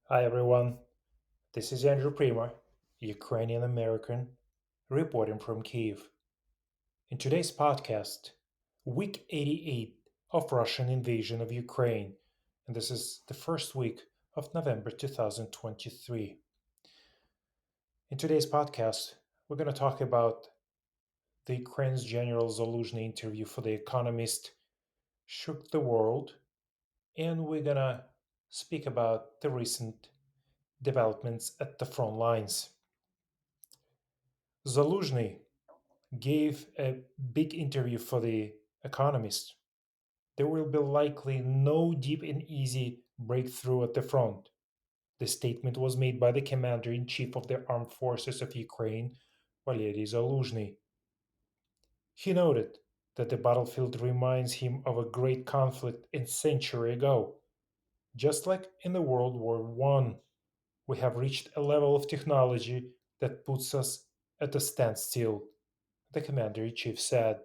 Hi everyone, this is Andrew Prima, Ukrainian American, reporting from Kiev. In today's podcast, week 88 of Russian invasion of Ukraine, and this is the first week of November 2023. In today's podcast, we're going to talk about the Ukraine's General Zaluzhny interview for The Economist shook the world, and we're going to speak about the recent developments at the front lines. Zaluzhny gave a big interview for The Economist. There will be likely no deep and easy breakthrough at the front. The statement was made by the commander in chief of the armed forces of Ukraine, Valery Zaluzhny. He noted that the battlefield reminds him of a great conflict a century ago. Just like in the World War I, we have reached a level of technology that puts us at a standstill, the commander in chief said.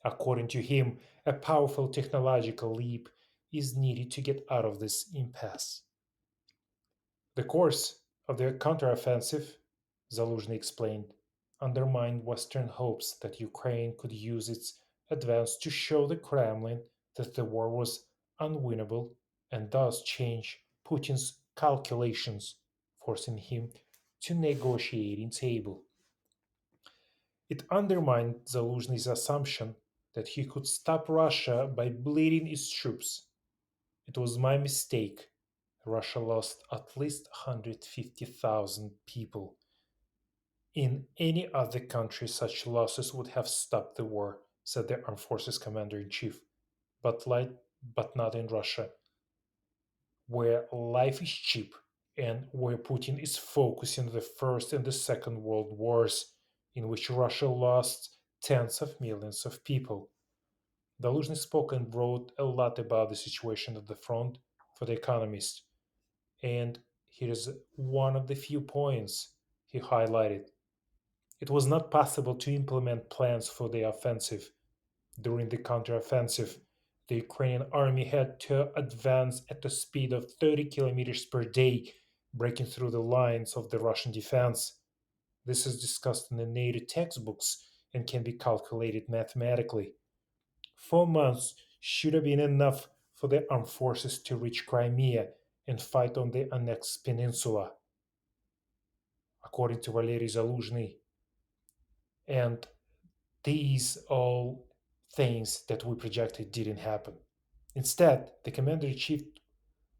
According to him, a powerful technological leap is needed to get out of this impasse. The course of the counteroffensive, Zaluzhny explained, undermined Western hopes that Ukraine could use its advance to show the Kremlin that the war was unwinnable and thus change Putin's calculations, forcing him to negotiating table. It undermined Zaluzhny's assumption that he could stop Russia by bleeding its troops. It was my mistake. Russia lost at least 150,000 people. In any other country, such losses would have stopped the war, said the Armed Forces Commander in Chief. But not in Russia, where life is cheap and where Putin is focusing the First and the Second World Wars, in which Russia lost tens of millions of people. Daluzhny spoke and wrote a lot about the situation at the front for The Economist, and here's one of the few points he highlighted. It was not possible to implement plans for the offensive. During the counteroffensive, the Ukrainian army had to advance at the speed of 30 kilometers per day, breaking through the lines of the Russian defense. This is discussed in the NATO textbooks and can be calculated mathematically. 4 months should have been enough for the armed forces to reach Crimea and fight on the annexed peninsula, according to Valery Zaluzhny. And these all things that we projected didn't happen. Instead, the commander in chief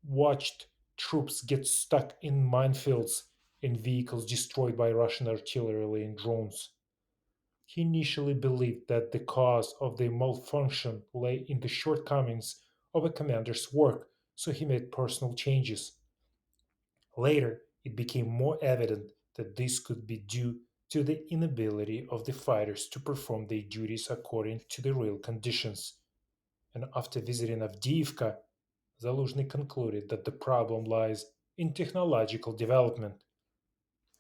watched troops get stuck in minefields and vehicles destroyed by Russian artillery and drones. He initially believed that the cause of the malfunction lay in the shortcomings of a commander's work, so he made personal changes. Later, it became more evident that this could be due to the inability of the fighters to perform their duties according to the real conditions. And after visiting Avdiivka, Zaluzhny concluded that the problem lies in technological development.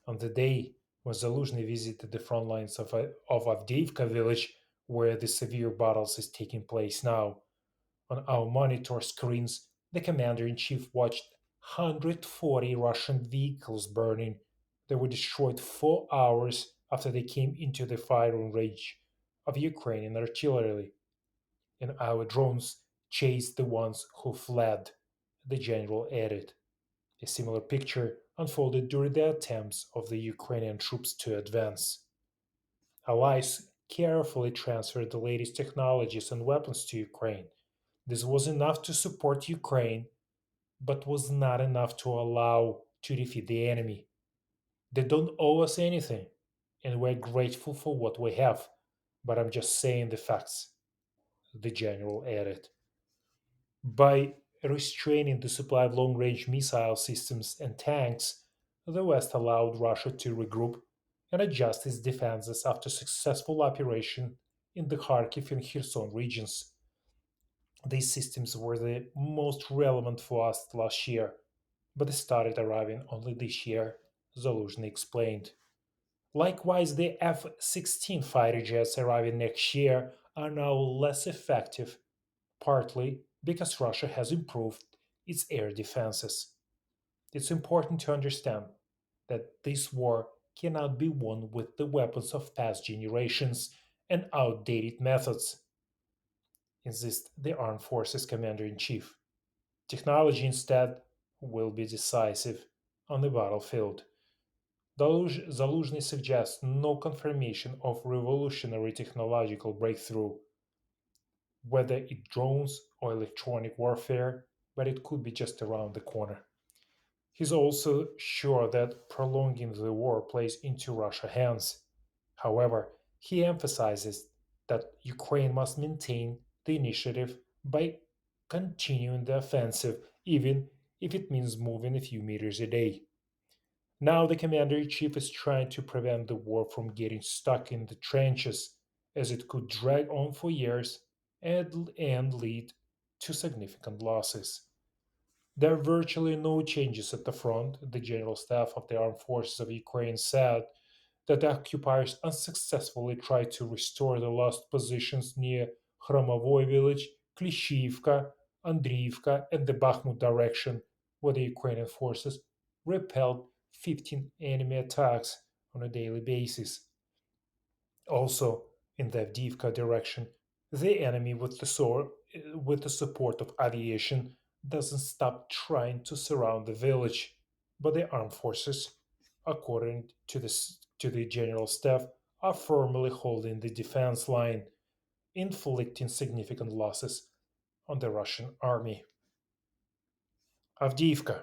On the day when Zaluzhny visited the front lines of Avdiivka village, where the severe battles is taking place now, on our monitor screens, the commander in chief watched 140 Russian vehicles burning. They were destroyed 4 hours after they came into the firing range of Ukrainian artillery, and our drones chased the ones who fled, the general added. A similar picture unfolded during the attempts of the Ukrainian troops to advance. Allies carefully transferred the latest technologies and weapons to Ukraine. This was enough to support Ukraine, but was not enough to allow to defeat the enemy. They don't owe us anything, and we're grateful for what we have, but I'm just saying the facts, the general added. By restraining the supply of long range missile systems and tanks, the West allowed Russia to regroup and adjust its defenses after successful operation in the Kharkiv and Kherson regions. These systems were the most relevant for us last year, but they started arriving only this year, Zaluzhny explained. Likewise, the F 16 fighter jets arriving next year are now less effective, partly because Russia has improved its air defenses. It's important to understand that this war cannot be won with the weapons of past generations and outdated methods, insists the Armed Forces Commander in Chief. Technology instead will be decisive on the battlefield. Zaluzhny suggests no confirmation of revolutionary technological breakthrough, whether it drones or electronic warfare, but it could be just around the corner. He's also sure that prolonging the war plays into Russia's hands. However, he emphasizes that Ukraine must maintain the initiative by continuing the offensive, even if it means moving a few meters a day. Now, the commander in chief is trying to prevent the war from getting stuck in the trenches, as it could drag on for years and lead to significant losses. There are virtually no changes at the front. The General Staff of the Armed Forces of Ukraine said that the occupiers unsuccessfully tried to restore the lost positions near Hromovoy village, Klishivka, Andriivka, and the Bakhmut direction, where the Ukrainian forces repelled 15 enemy attacks on a daily basis. Also, in the Avdiivka direction, the enemy, with the support of aviation, doesn't stop trying to surround the village, but the armed forces, according to the general staff, are firmly holding the defense line, inflicting significant losses on the Russian army. Avdiivka.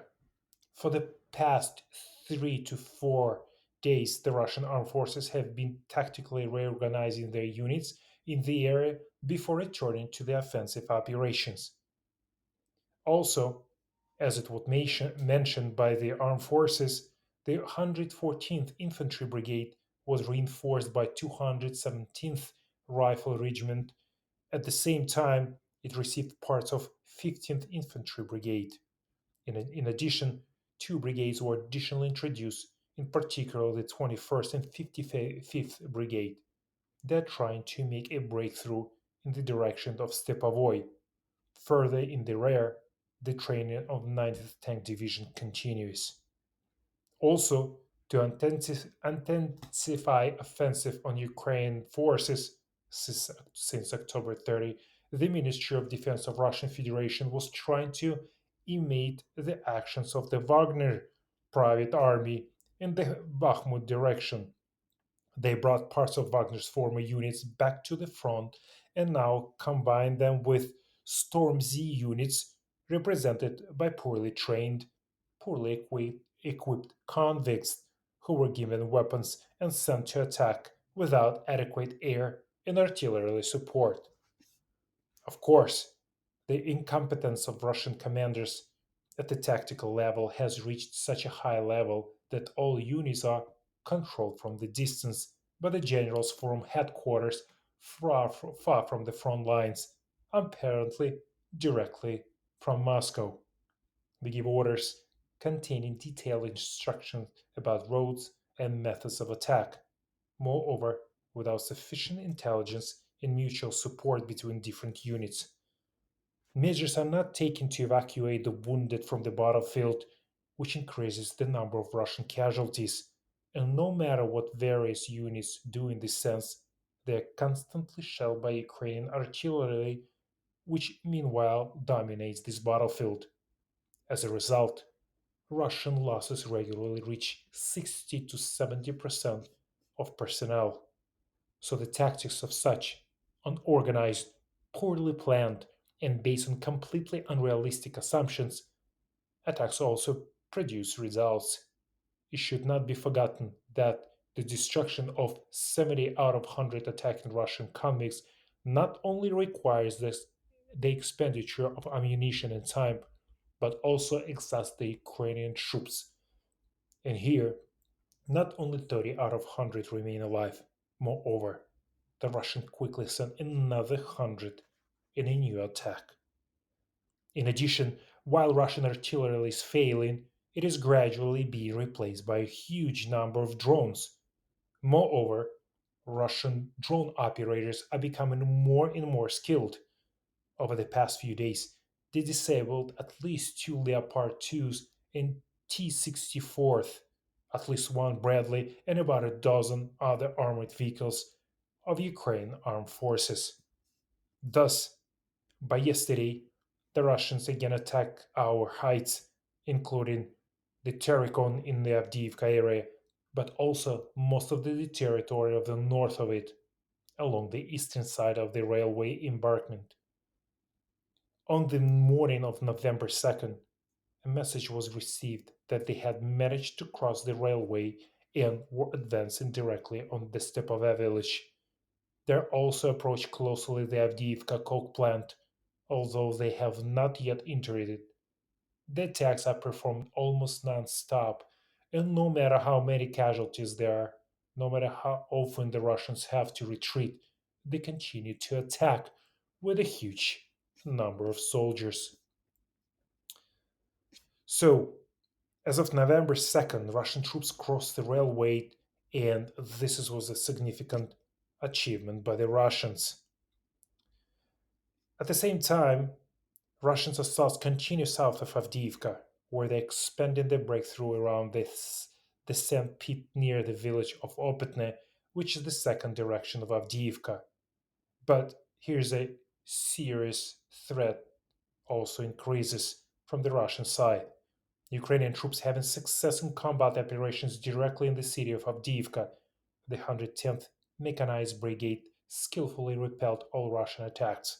For the past 3 to 4 days, the Russian armed forces have been tactically reorganizing their units in the area before returning to the offensive operations. Also, as it was mentioned by the armed forces, the 114th Infantry Brigade was reinforced by 217th Rifle Regiment. At the same time, it received parts of 15th Infantry Brigade. In addition, two brigades were additionally introduced, in particular the 21st and 55th Brigade. They're trying to make a breakthrough in the direction of Stepovoy. Further in the rear, the training of 9th Tank Division continues. Also, to intensify offensive on Ukrainian forces since October 30, the Ministry of Defense of Russian Federation was trying to imitate the actions of the Wagner private army in the Bakhmut direction. They brought parts of Wagner's former units back to the front and now combined them with Storm Z units represented by poorly trained, poorly equipped convicts who were given weapons and sent to attack without adequate air and artillery support. Of course, the incompetence of Russian commanders at the tactical level has reached such a high level that all units are controlled from the distance by the generals from headquarters far from the front lines, apparently directly from Moscow. They give orders containing detailed instructions about roads and methods of attack. Moreover, without sufficient intelligence and mutual support between different units, measures are not taken to evacuate the wounded from the battlefield, which increases the number of Russian casualties. And no matter what various units do in this sense, they are constantly shelled by Ukrainian artillery, which meanwhile dominates this battlefield. As a result, Russian losses regularly reach 60 to 70% of personnel. So the tactics of such unorganized, poorly planned, and based on completely unrealistic assumptions, attacks also produce results. It should not be forgotten that the destruction of 70 out of 100 attacking Russian convicts not only requires the expenditure of ammunition and time, but also exhausts the Ukrainian troops. And here, not only 30 out of 100 remain alive. Moreover, the Russians quickly sent another 100 in a new attack. In addition, while Russian artillery is failing, it is gradually being replaced by a huge number of drones. Moreover, Russian drone operators are becoming more and more skilled. Over the past few days, they disabled at least two Leopard 2s and T-64th, at least one Bradley, and about a dozen other armored vehicles of Ukraine armed forces. Thus, by yesterday, the Russians again attacked our heights, including the Terikon in the Avdiivka area, but also most of the territory of the north of it, along the eastern side of the railway embankment. On the morning of November 2nd, a message was received that they had managed to cross the railway and were advancing directly on the Stepova village. They also approached closely the Avdiivka coke plant, although they have not yet entered it. The attacks are performed almost non-stop, and no matter how many casualties there are, no matter how often the Russians have to retreat, they continue to attack with a huge number of soldiers. So, as of November 2nd, Russian troops crossed the railway, and this was a significant achievement by the Russians. At the same time, Russians assaults continue south of Avdiivka, where they expanded their breakthrough around the sand pit near the village of Opetne, which is the second direction of Avdiivka. But here's a serious threat also increases from the Russian side. Ukrainian troops having success in combat operations directly in the city of Avdiivka. The 110th Mechanized Brigade skillfully repelled all Russian attacks,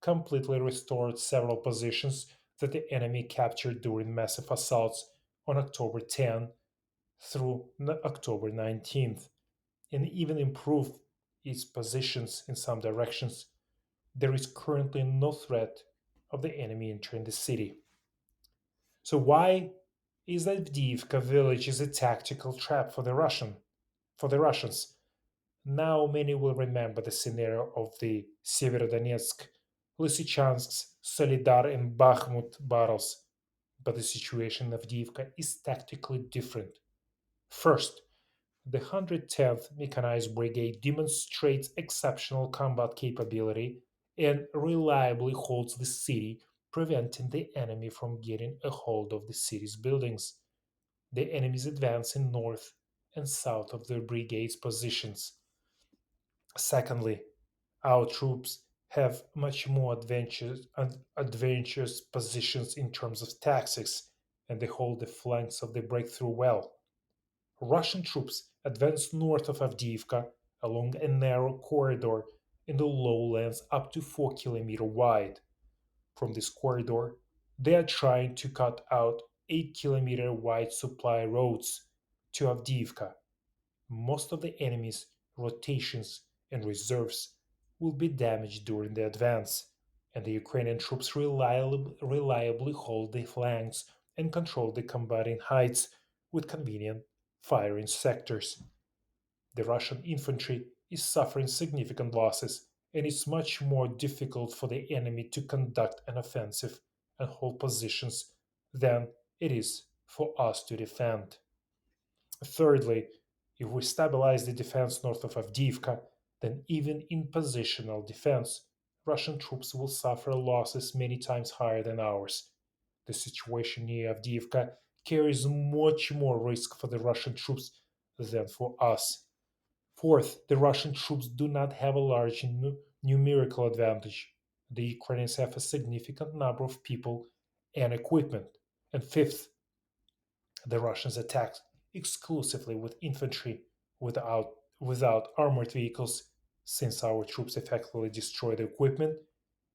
completely restored several positions that the enemy captured during massive assaults on October 10 through October 19th, and even improved its positions in some directions. There is currently no threat of the enemy entering the city. So why is that Avdiivka village is a tactical trap for the Russians? Now many will remember the scenario of the Severodonetsk, Lysychansk, Solidar, and Bakhmut battles, but the situation of Avdiivka is tactically different. First, the 110th Mechanized Brigade demonstrates exceptional combat capability and reliably holds the city, preventing the enemy from getting a hold of the city's buildings. The enemy is advancing north and south of the brigade's positions. Secondly, our troops have much more adventurous positions in terms of tactics, and they hold the flanks of the breakthrough well. Russian troops advanced north of Avdiivka along a narrow corridor in the lowlands up to 4 kilometers wide. From this corridor, they are trying to cut out 8 kilometer wide supply roads to Avdiivka. Most of the enemy's rotations and reserves will be damaged during the advance, and the Ukrainian troops reliably hold the flanks and control the combating heights with convenient firing sectors. The Russian infantry is suffering significant losses, and it's much more difficult for the enemy to conduct an offensive and hold positions than it is for us to defend. Thirdly, if we stabilize the defense north of Avdiivka, then even in positional defense, Russian troops will suffer losses many times higher than ours. The situation near Avdiivka carries much more risk for the Russian troops than for us. Fourth, the Russian troops do not have a large numerical advantage. The Ukrainians have a significant number of people and equipment. And fifth, the Russians attacked exclusively with infantry without armored vehicles, since our troops effectively destroy the equipment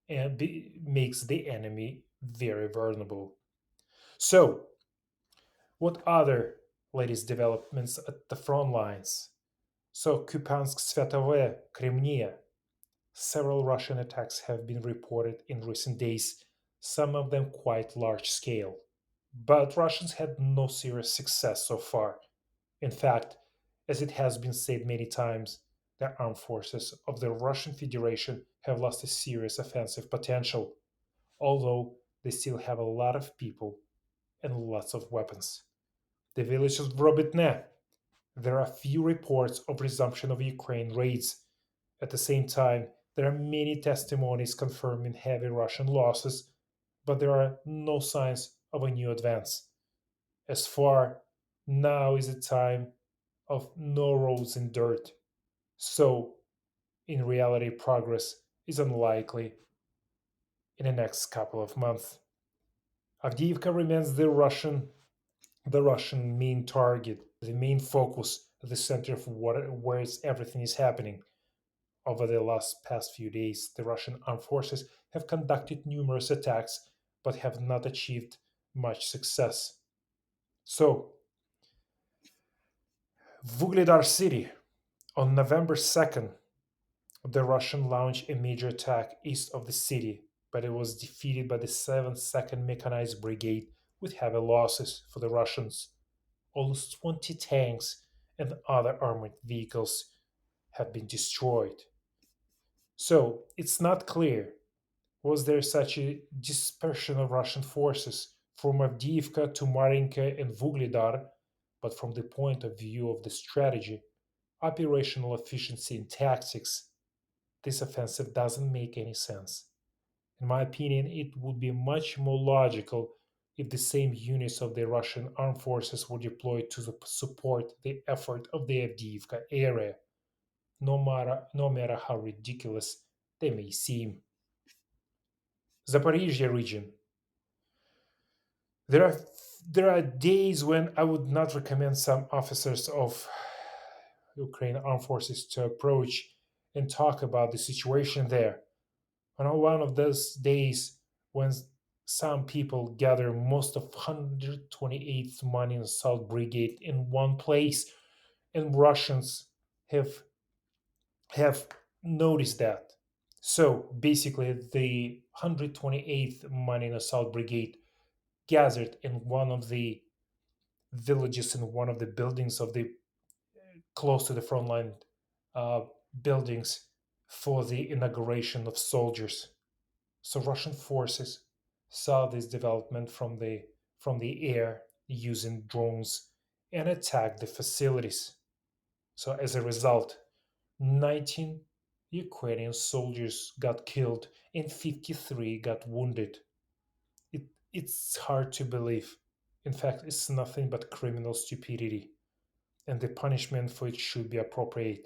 and makes the enemy very vulnerable. So, what other latest developments at the front lines? So, Kupiansk, Svetove, Kremnia. Several Russian attacks have been reported in recent days, some of them quite large scale. But Russians had no serious success so far. In fact, as it has been said many times, the armed forces of the Russian Federation have lost a serious offensive potential, although they still have a lot of people and lots of weapons. The village of Vrobitne. There are few reports of resumption of Ukraine raids. At the same time, there are many testimonies confirming heavy Russian losses, but there are no signs of a new advance. As far now is a time of no roads in dirt. So, in reality, progress is unlikely in the next couple of months. Avdiivka remains the Russian main target, the main focus, the center of where everything is happening. Over the last past few days, the Russian armed forces have conducted numerous attacks but have not achieved much success. So, Vugledar city, on November 2nd, the Russian launched a major attack east of the city, but it was defeated by the 7th Second Mechanized Brigade with heavy losses for the Russians. Almost 20 tanks and other armored vehicles have been destroyed. So it's not clear, was there such a dispersion of Russian forces from Avdiivka to Marinka and Vugledar, but from the point of view of the strategy, operational efficiency, and tactics, this offensive doesn't make any sense. In my opinion, it would be much more logical if the same units of the Russian armed forces were deployed to support the effort of the Avdiivka area, no matter how ridiculous they may seem. Zaporizhia region. There are there are days when I would not recommend some officers of Ukraine armed forces to approach and talk about the situation there. On one of those days when some people gather most of 128th Mining Assault Brigade in one place, and Russians have have noticed that. So basically, the 128th Mining Assault Brigade gathered in one of the villages in one of the buildings of the close to the front line uh, buildings for the inauguration of soldiers. So Russian forces saw this development from the air using drones and attacked the facilities. So as a result, 19 Ukrainian soldiers got killed and 53 got wounded. It's hard to believe. In fact, it's nothing but criminal stupidity, and the punishment for it should be appropriate.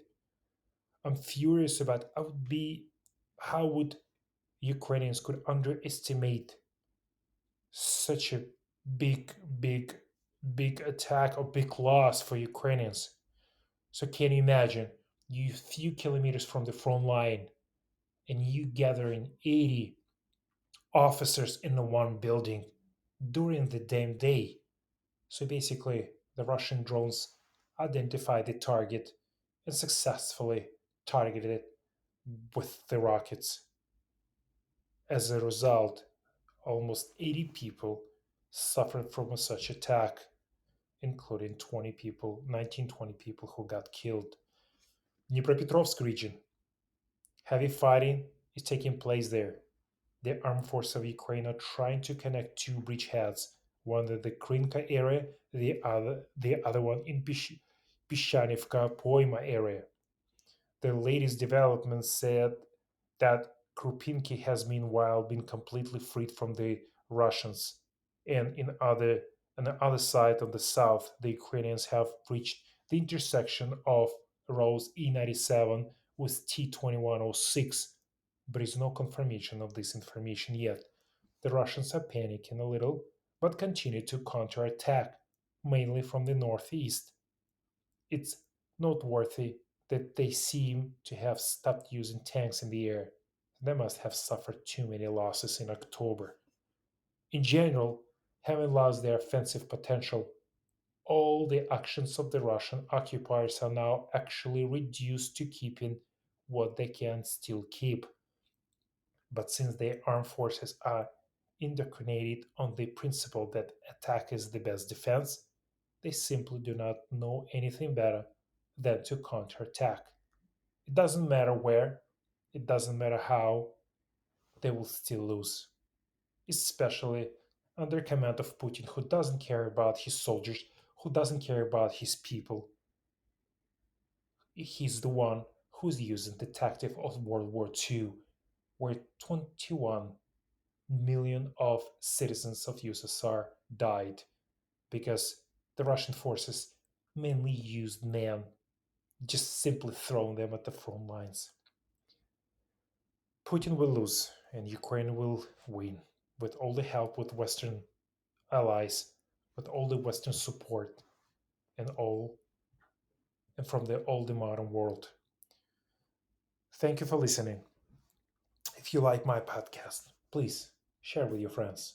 I'm furious about how would Ukrainians could underestimate such a big, big, big attack or big loss for Ukrainians. So can you imagine you few kilometers from the front line and you gathering 80 officers in the one building during the damn day? So basically, the Russian drones identified the target and successfully targeted it with the rockets. As a result, almost 80 people suffered from such attack, including 19, 20 people who got killed. Dnipropetrovsk region, heavy fighting is taking place there. The armed forces of Ukraine are trying to connect two bridgeheads, one in the Krinka area, the other one in Pishanivka Poima area. The latest developments said that Krupinki has meanwhile been completely freed from the Russians, and on the other side of the south, the Ukrainians have reached the intersection of roads E97 with T2106. There is no confirmation of this information yet. The Russians are panicking a little, but continue to counterattack, mainly from the northeast. It's noteworthy that they seem to have stopped using tanks in the air. They must have suffered too many losses in October. In general, having lost their offensive potential, all the actions of the Russian occupiers are now actually reduced to keeping what they can still keep. But since their armed forces are indoctrinated on the principle that attack is the best defense, they simply do not know anything better than to counterattack. It doesn't matter where, it doesn't matter how, they will still lose, especially under command of Putin, who doesn't care about his soldiers, who doesn't care about his people. He's the one who's using the tactic of World War II, where 21 million of citizens of USSR died because The Russian forces mainly used men, just simply throwing them at the front lines. Putin will lose and Ukraine will win with all the help with Western allies, with all the Western support and all and from all the modern world. Thank you for listening. If you like my podcast, please share with your friends.